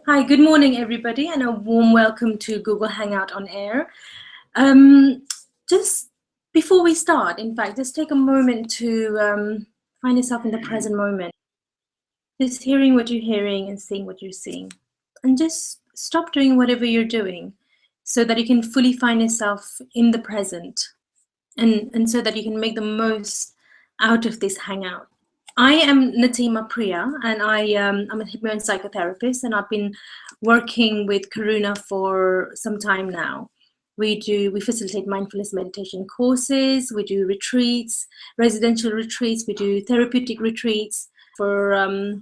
Hi, good morning, everybody, and a warm welcome to Google Hangout on Air. Just before we start, in fact, just take a moment to find yourself in the present moment. Just hearing what you're hearing and seeing what you're seeing. And just stop doing whatever you're doing so that you can fully find yourself in the present and so that you can make the most out of this hangout. I am Natima Priya, and I'm a hypno and psychotherapist, and I've been working with Karuna for some time now. We facilitate mindfulness meditation courses, we do retreats, residential retreats, we do therapeutic retreats for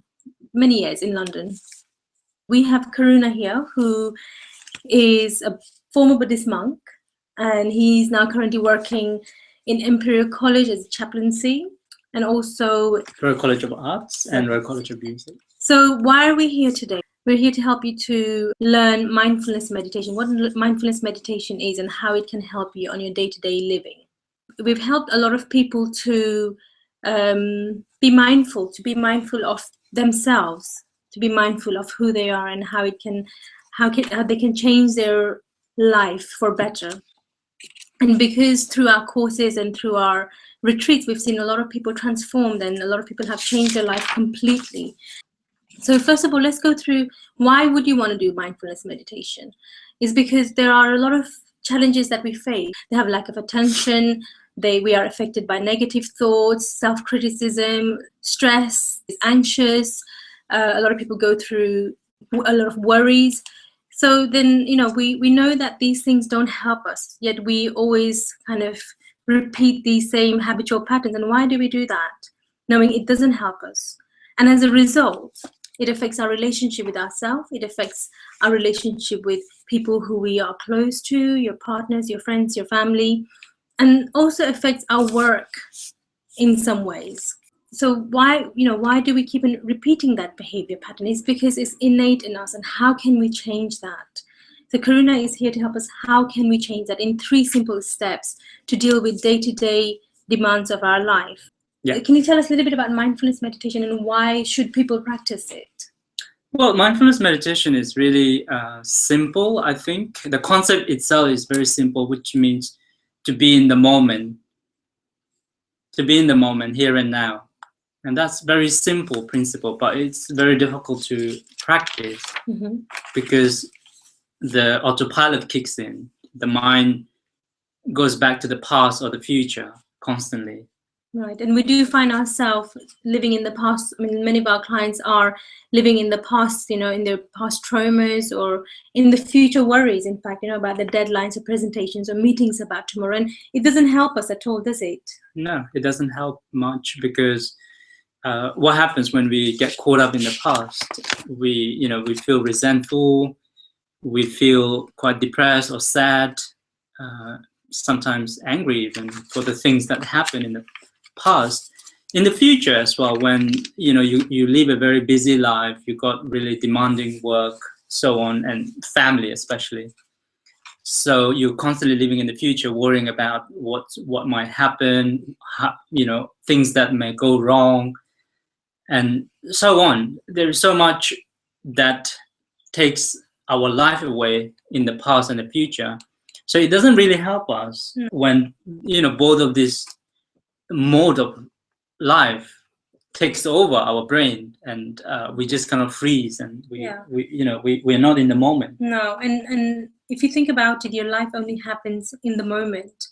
many years in London. We have Karuna here, who is a former Buddhist monk, and he's now currently working in Imperial College as a chaplaincy, and also Royal College of Arts and Royal College of Music. So why are we here today? We're here to help you to learn mindfulness meditation, what mindfulness meditation is and how it can help you on your day-to-day living. We've helped a lot of people to be mindful of themselves, to be mindful of who they are and how they can change their life for better. And because through our courses and through our retreats, we've seen a lot of people transformed and a lot of people have changed their life completely. So first of all, let's go through why would you want to do mindfulness meditation? Is because there are a lot of challenges that we face. They have lack of attention, we are affected by negative thoughts, self-criticism, stress, anxious. A lot of people go through a lot of worries. So then, we know that these things don't help us, yet we always kind of repeat these same habitual patterns. And why do we do that? Knowing it doesn't help us. And as a result, it affects our relationship with ourselves. It affects our relationship with people who we are close to, your partners, your friends, your family, and also affects our work in some ways. So why do we keep repeating that behavior pattern? It's because it's innate in us, and how can we change that? So Karuna is here to help us. How can we change that in 3 simple steps to deal with day-to-day demands of our life? Yeah. Can you tell us a little bit about mindfulness meditation and why should people practice it? Well, mindfulness meditation is really simple, I think. The concept itself is very simple, which means to be in the moment, here and now. And that's very simple principle, but it's very difficult to practice because the autopilot kicks in. The mind goes back to the past or the future constantly. Right, and we do find ourselves living in the past. I mean, many of our clients are living in the past, in their past traumas or in the future worries, in fact, about the deadlines or presentations or meetings about tomorrow. And it doesn't help us at all, does it? No, it doesn't help much because what happens when we get caught up in the past? We feel resentful, we feel quite depressed or sad, sometimes angry even for the things that happen in the past. In the future as well, when you live a very busy life, you got really demanding work, so on, and family especially. So you're constantly living in the future, worrying about what might happen, things that may go wrong, and so on. There's so much that takes our life away in the past and the future. So it doesn't really help us when both of this mode of life takes over our brain, and we just kind of freeze, and we're not in the moment. No, and if you think about it, your life only happens in the moment.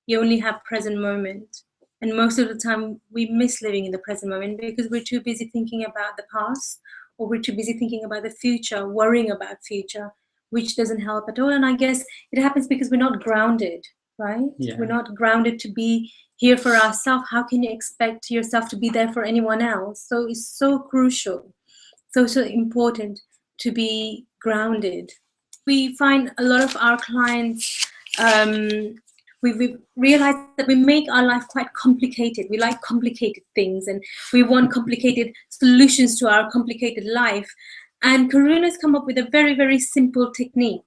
You only have present moment. And most of the time we miss living in the present moment because we're too busy thinking about the past, or we're too busy thinking about the future, worrying about future, which doesn't help at all. And I guess it happens because we're not grounded, right? Yeah. We're not grounded to be here for ourselves. How can you expect yourself to be there for anyone else? So it's so crucial, so important to be grounded. We find a lot of our clients, we realize that we make our life quite complicated. We like complicated things and we want complicated solutions to our complicated life. And Karuna's come up with a very, very simple technique.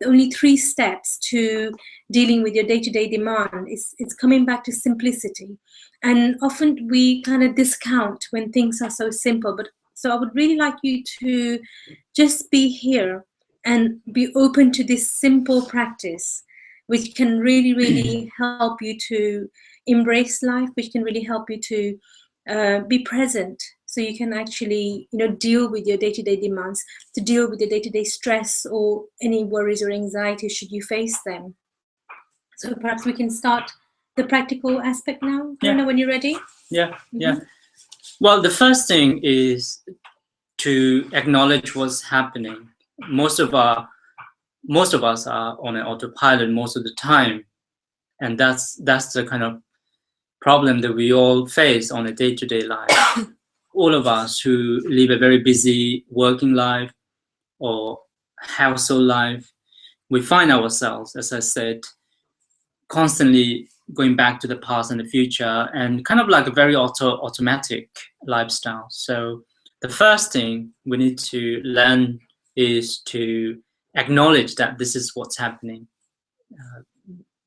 Only 3 steps to dealing with your day-to-day demand. It's coming back to simplicity. And often we kind of discount when things are so simple, but So I would really like you to just be here and be open to this simple practice, which can really, really help you to embrace life, which can really help you to be present, so you can actually, deal with your day-to-day demands, to deal with your day-to-day stress or any worries or anxiety should you face them. So perhaps we can start the practical aspect now, Karina, when you're ready. Yeah. Well, the first thing is to acknowledge what's happening. Most of us are on an autopilot most of the time, and that's the kind of problem that we all face on a day-to-day life. All of us who live a very busy working life or household life, we find ourselves, as I said, constantly going back to the past and the future, and kind of like a very automatic lifestyle. So the first thing we need to learn is to acknowledge that this is what's happening.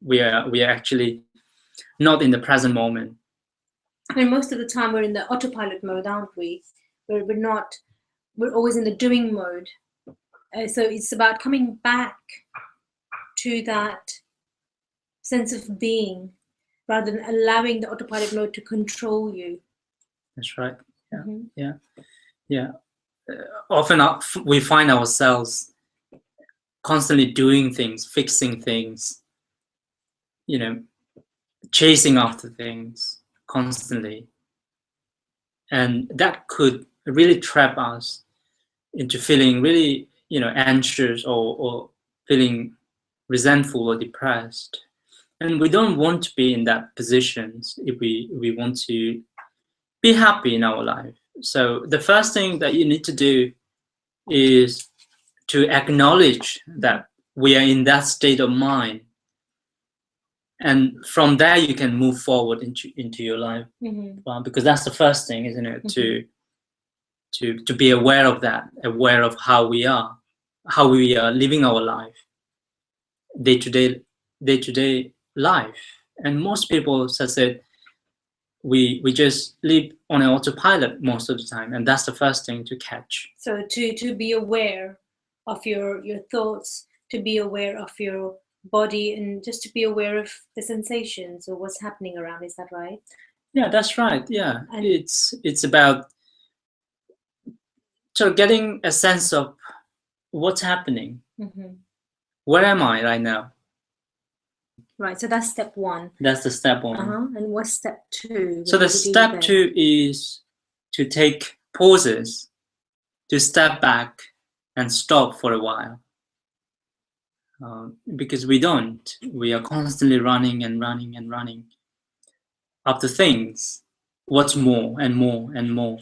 We are actually not in the present moment. And most of the time we're in the autopilot mode, aren't we? We're always in the doing mode. So it's about coming back to that sense of being, rather than allowing the autopilot mode to control you. That's right. Yeah. Often we find ourselves constantly doing things, fixing things, chasing after things constantly, and that could really trap us into feeling really, anxious or feeling resentful or depressed. And we don't want to be in that position if we want to be happy in our life. So the first thing that you need to do is to acknowledge that we are in that state of mind, and from there you can move forward into your life. Because that's the first thing, isn't it? To be aware of that, aware of how we are living our life, day-to-day life. And most people, as I said, we just live on an autopilot most of the time, and that's the first thing to catch. So to be aware of your thoughts, to be aware of your body, and just to be aware of the sensations or what's happening around. Is that right? Yeah, that's right. Yeah, and it's about sort of getting a sense of what's happening. Where am I right now? Right, so that's step one. That's the step one. And what's step two? So the step two is to take pauses, to step back and stop for a while. Because we are constantly running and running and running after things, what's more and more and more.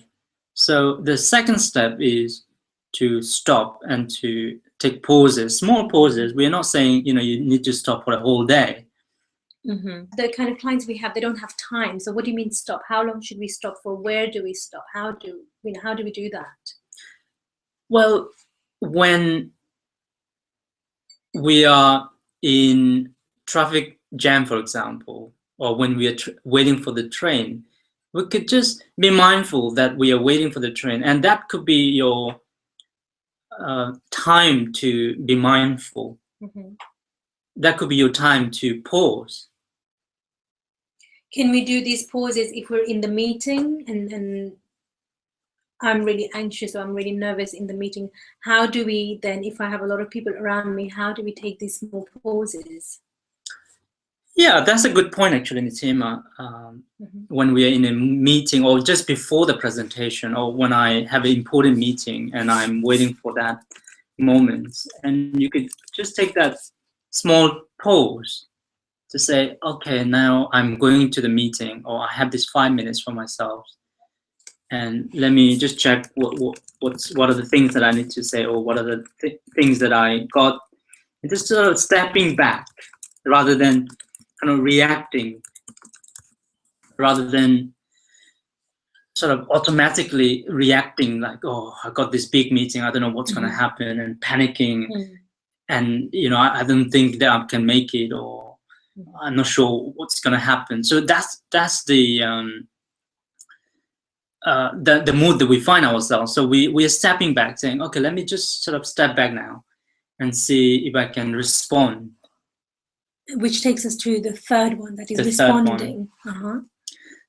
So the second step is to stop and to take pauses, small pauses. We're not saying, you need to stop for a whole day. The kind of clients we have, they don't have time. So what do you mean stop? How long should we stop for? Where do we stop? How do we do that? Well, when we are in traffic jam, for example, or when we are waiting for the train, we could just be mindful that we are waiting for the train, and that could be your time to be mindful. That could be your time to pause. Can we do these pauses if we're in the meeting and I'm really anxious or I'm really nervous in the meeting? How do we then, if I have a lot of people around me, how do we take these small pauses? Yeah, that's a good point, actually, Nitima. When we are in a meeting or just before the presentation, or when I have an important meeting and I'm waiting for that moment, and you could just take that small pause to say, okay, now I'm going to the meeting, or I have this 5 minutes for myself, and let me just check what are the things that I need to say, or what are the things that I got, and just sort of stepping back rather than kind of reacting, rather than sort of automatically reacting like, oh, I got this big meeting, I don't know what's going to happen, and panicking, and I don't think that I can make it, or I'm not sure what's going to happen. So that's the the mood that we find ourselves. So we are stepping back, saying, okay, let me just sort of step back now and see if I can respond. Which takes us to the third one, that is The responding.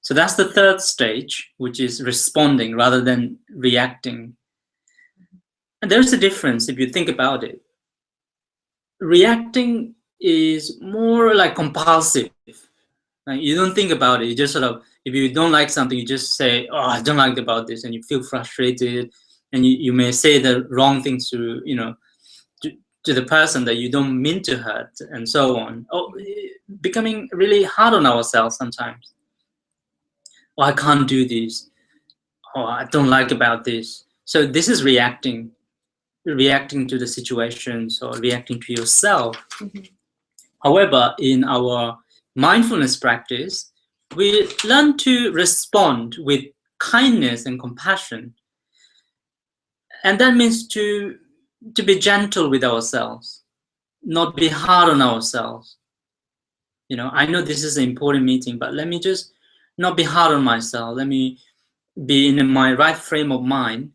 So that's the third stage, which is responding rather than reacting. And there's a difference if you think about it. Reacting is more like compulsive. Like you don't think about it. You just sort of, if you don't like something, you just say, "Oh, I don't like about this," and you feel frustrated, and you may say the wrong things to to the person that you don't mean to hurt, and so on. Oh, becoming really hard on ourselves sometimes. Oh, I can't do this. Oh, I don't like about this. So this is reacting to the situations or reacting to yourself. However, in our mindfulness practice, we learn to respond with kindness and compassion. And that means to be gentle with ourselves, not be hard on ourselves. I know this is an important meeting, but let me just not be hard on myself. Let me be in my right frame of mind,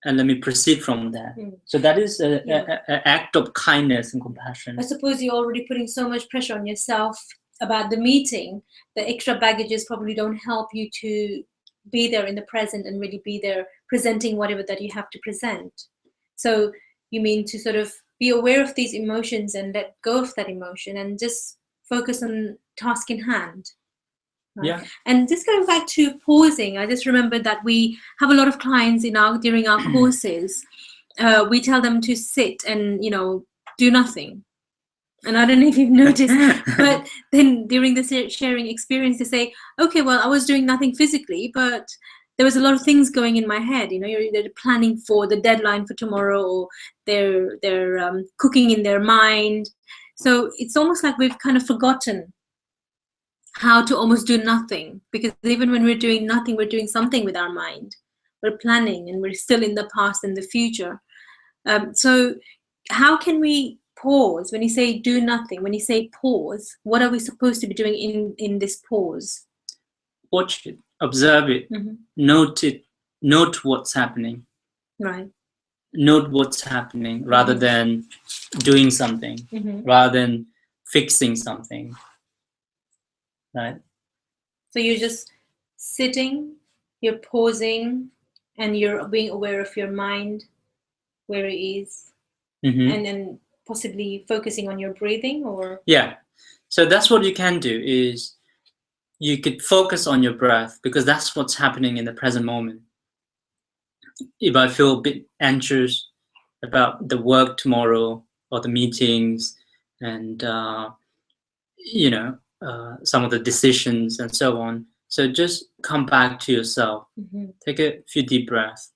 and let me proceed from that. So that is an act of kindness and compassion. I suppose you're already putting so much pressure on yourself about the meeting. The extra baggages probably don't help you to be there in the present and really be there presenting whatever that you have to present. So you mean to sort of be aware of these emotions and let go of that emotion and just focus on task in hand. Right? Yeah. And just going back to pausing, I just remembered that we have a lot of clients during our courses. We tell them to sit and do nothing. And I don't know if you've noticed, but then during the sharing experience, they say, okay, well, I was doing nothing physically, but there was a lot of things going in my head. They're planning for the deadline for tomorrow, or they're cooking in their mind. So it's almost like we've kind of forgotten how to almost do nothing, because even when we're doing nothing, we're doing something with our mind. We're planning, and we're still in the past and the future. So how can we pause? When you say do nothing, when you say pause, what are we supposed to be doing in this pause? Watch it, observe it, note it, note what's happening. Right. Note what's happening rather than doing something, rather than fixing something. Right. So you're just sitting, you're pausing, and you're being aware of your mind, where it is, and then possibly focusing on your breathing, or so that's what you can do, is you could focus on your breath, because that's what's happening in the present moment. If I feel a bit anxious about the work tomorrow or the meetings and some of the decisions and so on, so just come back to yourself, take a few deep breaths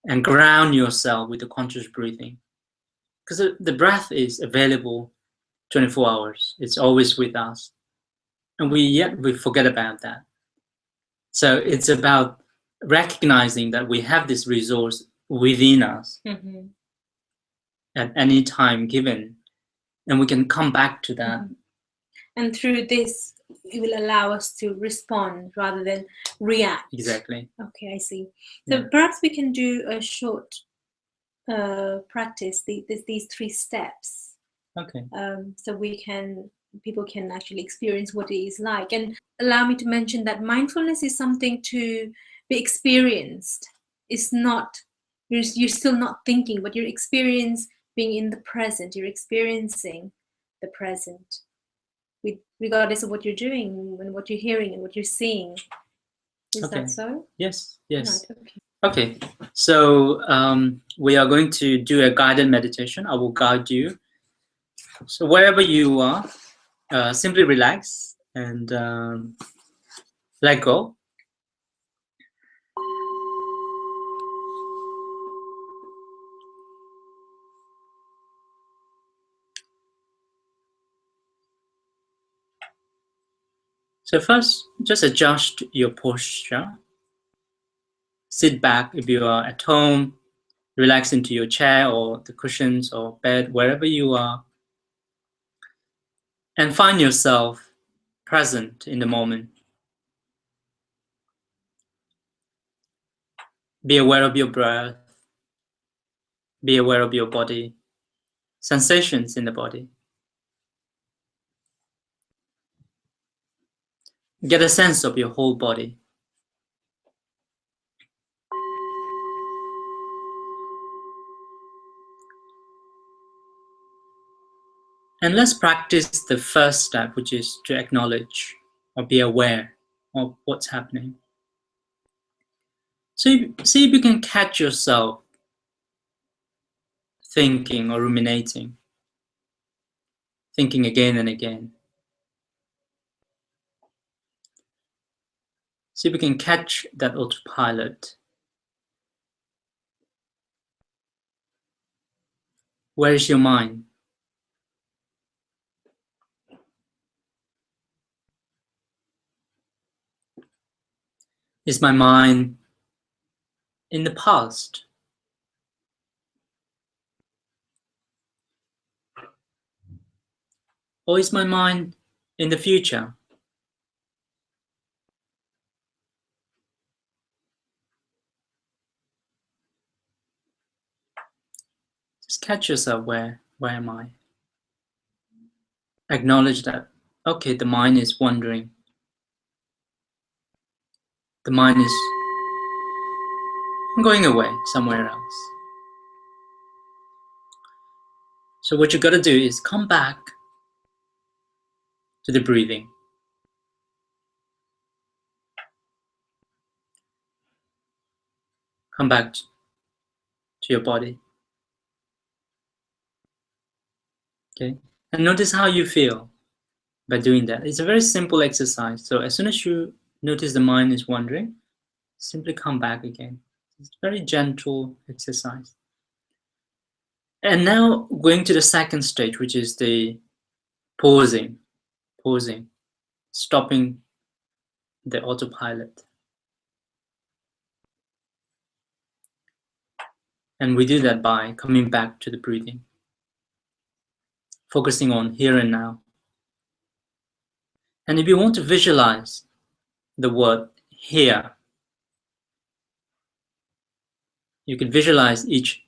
and ground yourself with the conscious breathing, because the breath is available 24 hours. It's always with us, and we forget about that. So it's about recognizing that we have this resource within us at any time given, and we can come back to that. And through this, it will allow us to respond rather than react. Exactly. Okay, I see. So perhaps we can do a short practice, these 3 steps. Okay. So people can actually experience what it is like. And allow me to mention that mindfulness is something to be experienced. It's not, you're still not thinking, but you're experiencing being in the present. You're experiencing the present, regardless of what you're doing and what you're hearing and what you're seeing. Is that so? Yes. Right, okay. So we are going to do a guided meditation. I will guide you. So wherever you are, simply relax and let go. So first, just adjust your posture. Sit back if you are at home. Relax into your chair or the cushions or bed, wherever you are. And find yourself present in the moment. Be aware of your breath. Be aware of your body, sensations in the body. Get a sense of your whole body. And let's practice the first step, which is to acknowledge or be aware of what's happening. So see if you can catch yourself thinking or ruminating, thinking again and again. See if you can catch that autopilot. Where is your mind? Is my mind in the past? Or is my mind in the future? Just catch yourself, where am I? Acknowledge that, okay, the mind is wandering. The mind is going away somewhere else. So what you got to do is come back to the breathing. Come back to your body. Okay? And notice how you feel by doing that. It's a very simple exercise. So as soon as you notice the mind is wandering, simply come back again. It's a very gentle exercise. And now going to the second stage, which is the pausing, stopping the autopilot. And we do that by coming back to the breathing, focusing on here and now. And if you want to visualize the word here, you can visualize each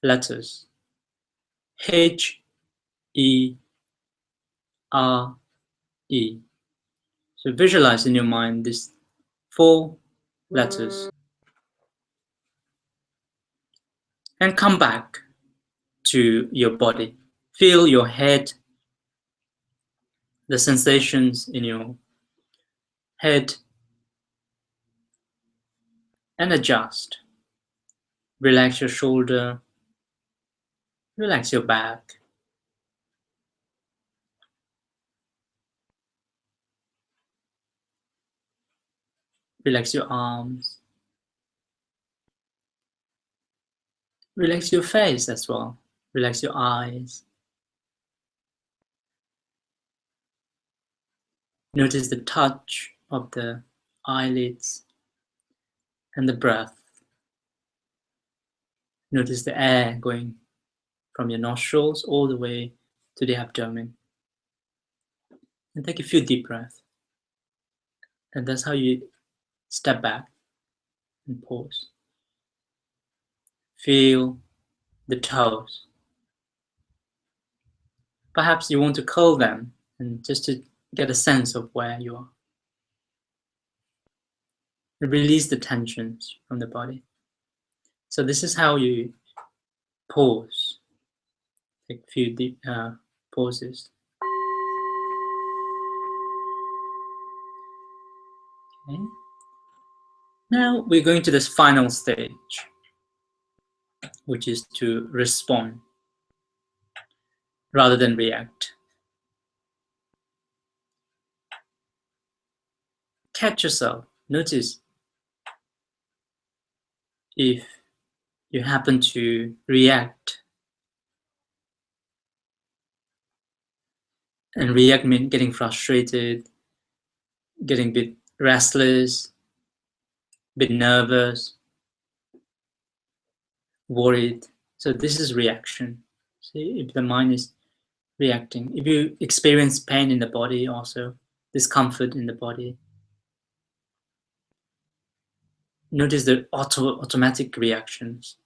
letters. H, E, R, E. So visualize in your mind these 4 letters. And come back to your body. Feel your head, the sensations in your head, and adjust. Relax your shoulder, relax your back. Relax your arms. Relax your face as well. Relax your eyes. Notice the touch of the eyelids and the breath. Notice the air going from your nostrils all the way to the abdomen. And take a few deep breaths. And that's how you step back and pause. Feel the toes. Perhaps you want to curl them and just to get a sense of where you are. Release the tensions from the body. So this is how you pause. Take a few deep pauses. Okay. Now we're going to this final stage, which is to respond rather than react. Catch yourself. Notice if you happen to react. And react means getting frustrated, getting a bit restless, a bit nervous, worried. So this is reaction. See, if the mind is reacting. If you experience pain in the body also, discomfort in the body, Notice the automatic reactions.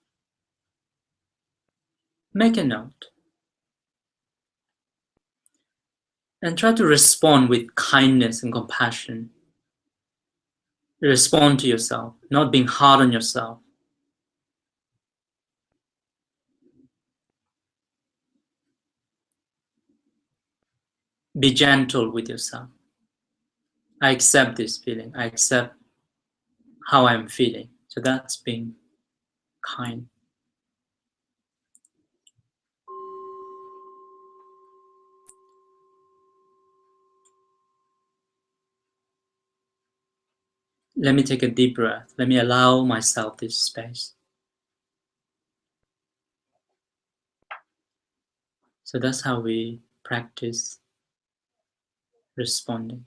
Make a note. And try to respond with kindness and compassion. Respond to yourself, not being hard on yourself. Be gentle with yourself. I accept this feeling. I accept how I'm feeling. So that's being kind. Let me take a deep breath. Let me allow myself this space. So that's how we practice responding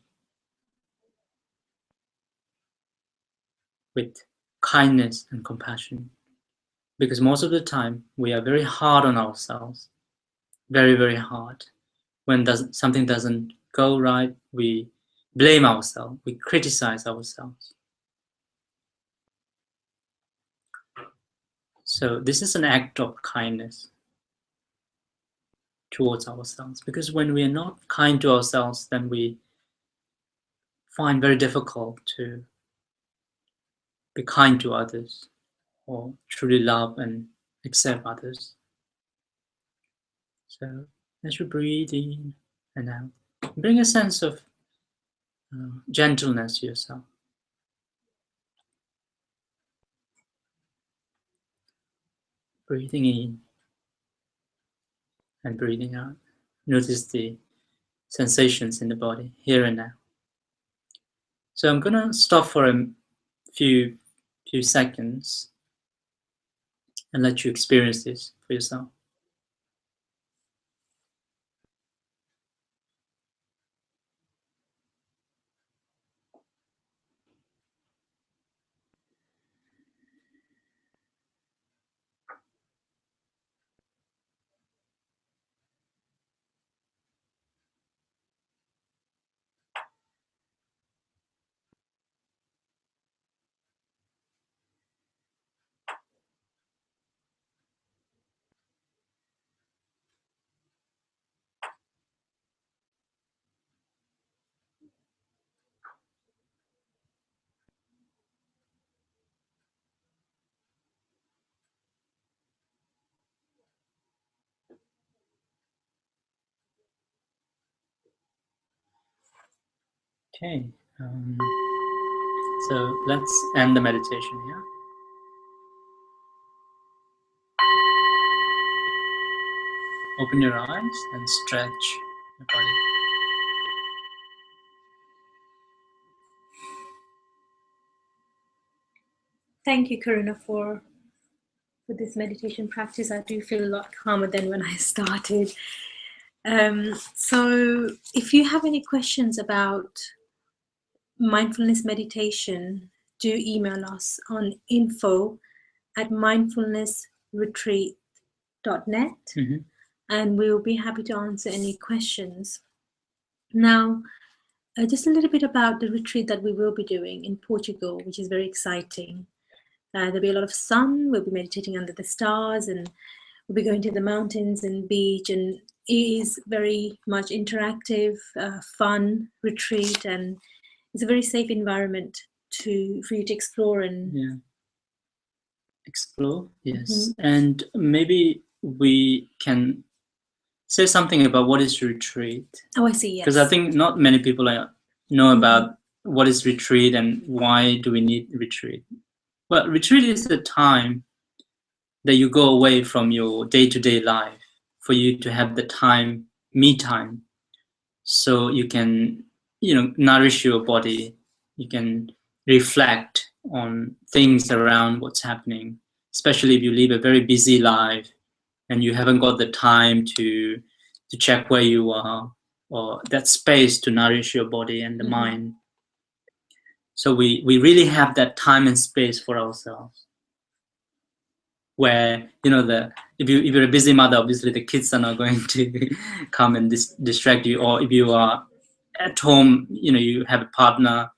with kindness and compassion. Because most of the time we are very hard on ourselves, very, very hard. When something doesn't go right, we blame ourselves, we criticize ourselves. So this is an act of kindness towards ourselves, because when we are not kind to ourselves, then we find very difficult to be kind to others or truly love and accept others. So as you breathe in and out, bring a sense of gentleness to yourself. Breathing in and breathing out. Notice the sensations in the body, here and now. So I'm going to stop for a few seconds and let you experience this for yourself. Okay, so let's end the meditation here. Open your eyes and stretch your body. Thank you, Karuna, for this meditation practice. I do feel a lot calmer than when I started. So if you have any questions about mindfulness meditation, do email us on info@mindfulnessretreat.net, and we will be happy to answer any questions. Now, just a little bit about the retreat that we will be doing in Portugal, which is very exciting. There'll be a lot of sun. We'll be meditating under the stars, and we'll be going to the mountains and beach, and it is very much interactive, fun retreat, and it's a very safe environment for you to explore and explore. Yes, and maybe we can say something about what is retreat. Oh, I see. Yes, because I think not many people know about what is retreat and why do we need retreat. Well, retreat is the time that you go away from your day-to-day life for you to have the time, me time, so you can, nourish your body. You can reflect on things around what's happening, especially if you live a very busy life and you haven't got the time to check where you are, or that space to nourish your body and the mind. So we really have that time and space for ourselves, where if you're a busy mother, obviously the kids are not going to come and distract you, or if you are at home, you have a partner,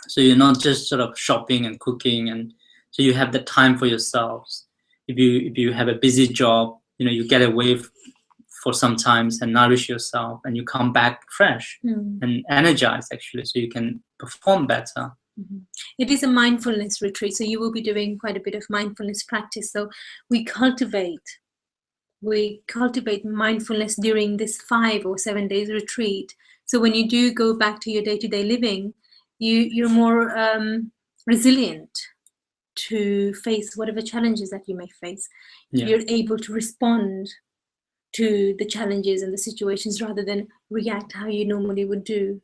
So you're not just sort of shopping and cooking, and so you have the time for yourselves. If you have a busy job, you get away for some times and nourish yourself, and you come back fresh and energized, actually, so you can perform better. It is a mindfulness retreat, so you will be doing quite a bit of mindfulness practice. So we cultivate mindfulness during this 5 or 7 days retreat. So when you do go back to your day-to-day living, you're more resilient to face whatever challenges that you may face. You're able to respond to the challenges and the situations rather than react how you normally would do,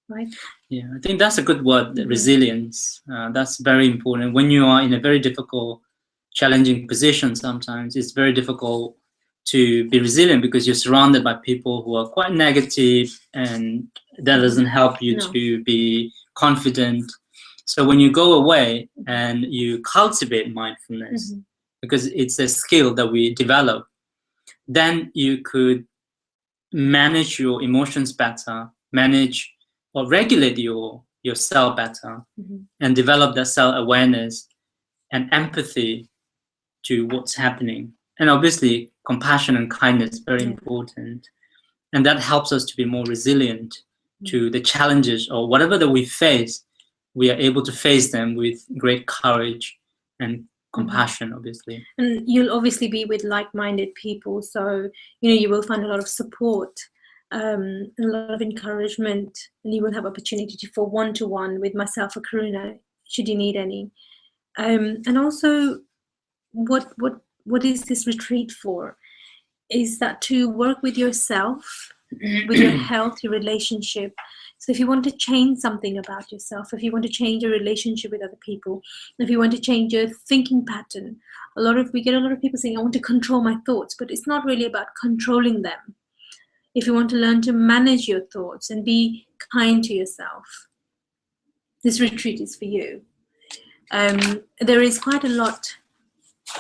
right? Yeah, I think that's a good word, resilience. That's very important. When you are in a very difficult, challenging position, sometimes it's very difficult to be resilient because you're surrounded by people who are quite negative, and that doesn't help you to be confident. So when you go away and you cultivate mindfulness, because it's a skill that we develop, then you could manage your emotions better, manage or regulate yourself better, and develop that self-awareness and empathy to what's happening. And obviously, compassion and kindness, very important. And that helps us to be more resilient to the challenges or whatever that we face. We are able to face them with great courage and compassion, obviously. And you'll obviously be with like-minded people, so you will find a lot of support, a lot of encouragement, and you will have opportunity for one-to-one with myself or Karuna, should you need any. And also, what is this retreat for? Is that to work with yourself, with your health, your relationship. So if you want to change something about yourself, if you want to change your relationship with other people, if you want to change your thinking pattern, we get a lot of people saying, I want to control my thoughts, but it's not really about controlling them. If you want to learn to manage your thoughts and be kind to yourself, this retreat is for you. There is quite a lot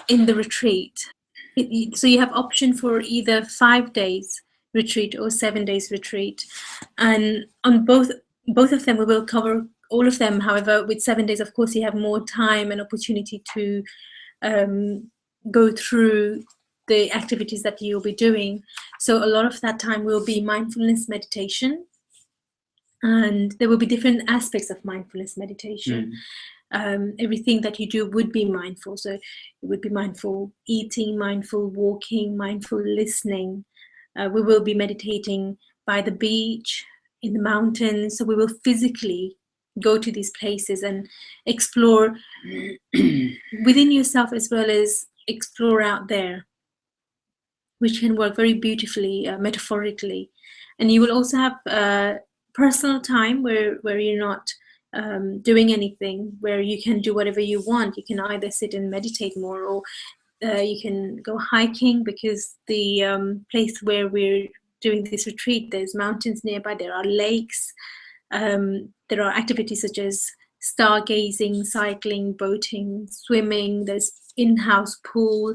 in the retreat. So you have option for either 5 days retreat or 7 days retreat, and on both of them we will cover all of them. However, with 7 days, of course, you have more time and opportunity to go through the activities that you'll be doing. So a lot of that time will be mindfulness meditation, and there will be different aspects of mindfulness meditation. Everything that you do would be mindful. So it would be mindful eating, mindful walking, mindful listening. We will be meditating by the beach, in the mountains. So we will physically go to these places and explore within yourself as well as explore out there, which can work very beautifully, metaphorically. And you will also have personal time where you're not doing anything, where you can do whatever you want. You can either sit and meditate more, or you can go hiking, because the place where we're doing this retreat, there's mountains nearby, there are lakes, there are activities such as stargazing, cycling, boating, swimming, there's in-house pool,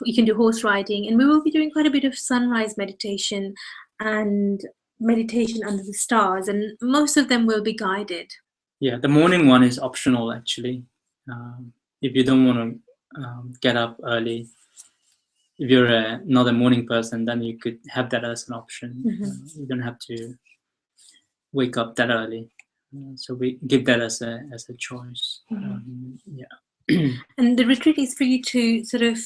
you can do horse riding, and we will be doing quite a bit of sunrise meditation and meditation under the stars, and most of them will be guided. Yeah, the morning one is optional, actually. If you don't want to get up early, if you're not a morning person, then you could have that as an option. You don't have to wake up that early. So we give that as a choice. And the retreat is for you to sort of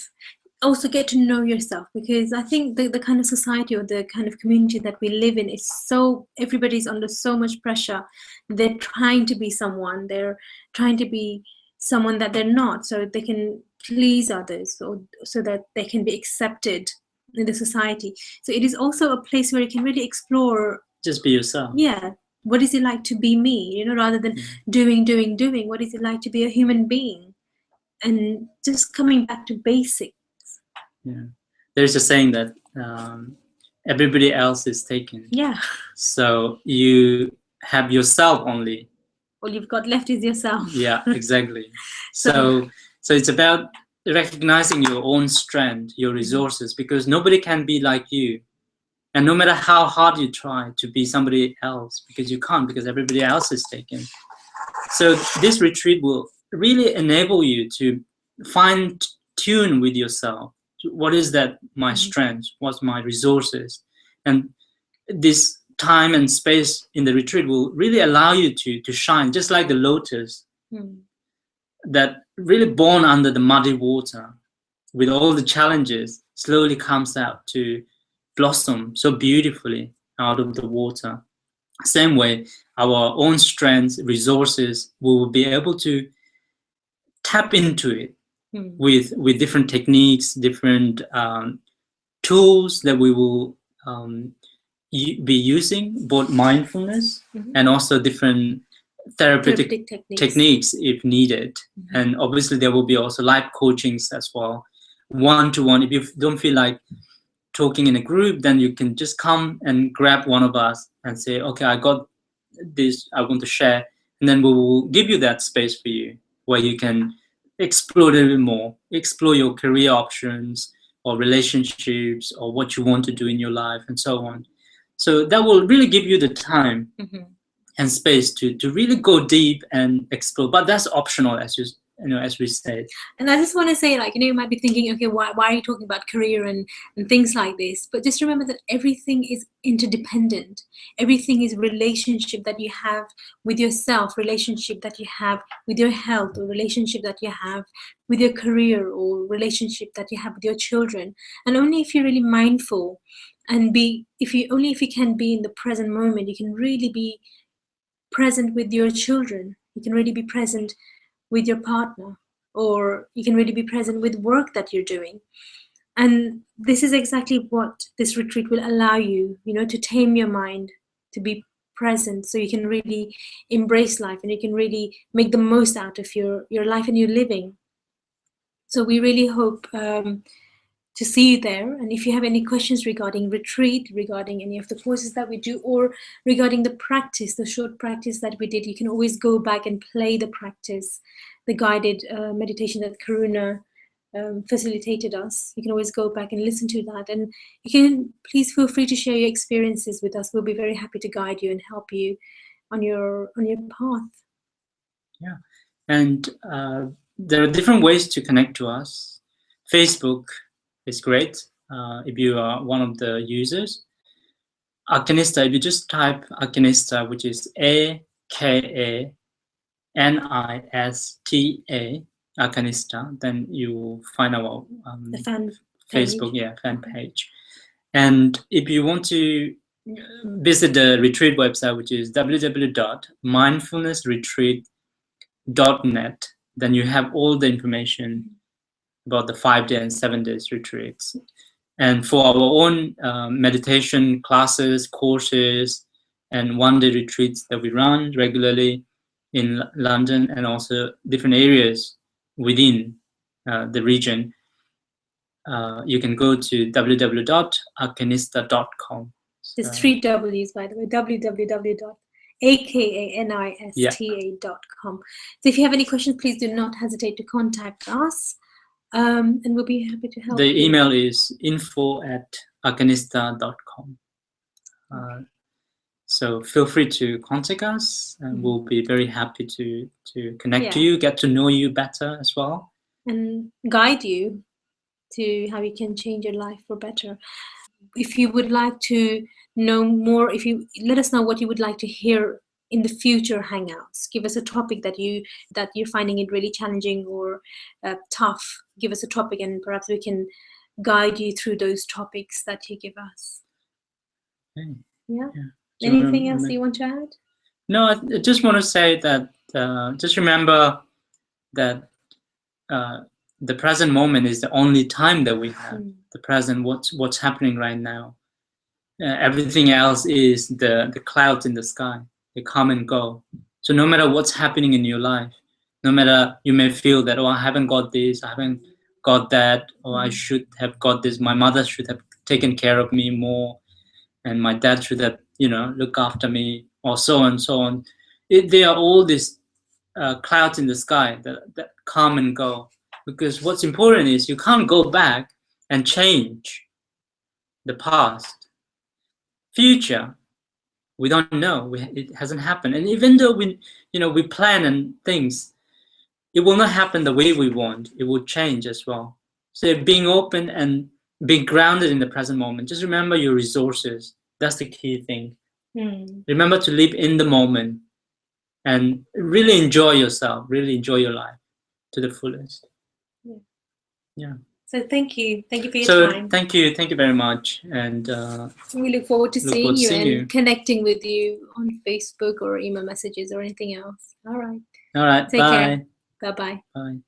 also get to know yourself, because I think the kind of society or the kind of community that we live in is so, everybody's under so much pressure. They're trying to be someone, they're trying to be someone that they're not, so they can please others, or so that they can be accepted in the society. So it is also a place where you can really explore, just be yourself. Yeah, what is it like to be me, rather than doing. What is it like to be a human being, and just coming back to basics. Yeah, there's a saying that everybody else is taken. Yeah. So you have yourself only. All you've got left is yourself. Yeah, exactly. So it's about recognizing your own strength, your resources, because nobody can be like you. And no matter how hard you try to be somebody else, because you can't, because everybody else is taken. So this retreat will really enable you to fine tune with yourself. What is that my strength? What's my resources? And this time and space in the retreat will really allow you to shine, just like the lotus that really born under the muddy water with all the challenges slowly comes out to blossom so beautifully out of the water. Same way, our own strengths, resources, we will be able to tap into it with different techniques, different tools that we will be using, both mindfulness and also different therapeutic techniques if needed. And obviously there will be also live coachings as well, one-to-one. If you don't feel like talking in a group, then you can just come and grab one of us and say, okay, I got this, I want to share, and then we will give you that space for you where you can explore a little bit more, explore your career options or relationships or what you want to do in your life and so on. So that will really give you the time and space to really go deep and explore. But that's optional, as as we said. And I just want to say, like, you might be thinking, okay, why are you talking about career and things like this? But just remember that everything is interdependent. Everything is relationship that you have with yourself, relationship that you have with your health, or relationship that you have with your career, or relationship that you have with your children. And only if you're really mindful and if you can be in the present moment, you can really be present with your children. You can really be present with your partner, or you can really be present with work that you're doing. And this is exactly what this retreat will allow you, to tame your mind, to be present, so you can really embrace life and you can really make the most out of your life and your living. So we really hope to see you there. And if you have any questions regarding retreat, regarding any of the courses that we do, or regarding the practice, the short practice that we did, you can always go back and play the practice, the guided meditation that Karuna facilitated us. You can always go back and listen to that. And you can please feel free to share your experiences with us. We'll be very happy to guide you and help you on your path. Yeah. And there are different ways to connect to us. Facebook is great if you are one of the users. Akanista, if you just type Akanista, which is Akanista, Akanista, then you will find our fan Facebook fan page. And if you want to visit the retreat website, which is www.mindfulnessretreat.net, then you have all the information about the 5-day and 7 days retreats. And for our own meditation classes, courses, and one-day retreats that we run regularly in London and also different areas within the region, you can go to www.akanista.com. There's 3 W's, by the way, www.akanista.com. So if you have any questions, please do not hesitate to contact us, and we'll be happy to help. The email is info@akanista.com. So feel free to contact us, and we'll be very happy to connect to you, get to know you better as well, and guide you to how you can change your life for better. If you would like to know more, if you let us know what you would like to hear in the future hangouts, give us a topic that you're finding it really challenging or tough. Give us a topic, and perhaps we can guide you through those topics that you give us. Okay. Yeah. Anything else you want to add? No, I just want to say that just remember that the present moment is the only time that we have. The present, what's happening right now. Everything else is the clouds in the sky. They come and go. So no matter what's happening in your life, no matter you may feel that, oh, I haven't got this, I haven't got that, or I should have got this, my mother should have taken care of me more, and my dad should have, look after me, or so on and so on. They are all these clouds in the sky that come and go. Because what's important is you can't go back and change the past. Future, We don't know. It hasn't happened. And even though we plan and things, it will not happen the way we want. It will change as well. So being open and being grounded in the present moment. Just remember your resources. That's the key thing. Remember to live in the moment and really enjoy yourself. Really enjoy your life to the fullest. Yeah. So thank you for your time. Thank you very much, and we look forward to seeing you and connecting with you on Facebook or email messages or anything else. All right. Take care. Bye-bye. Bye.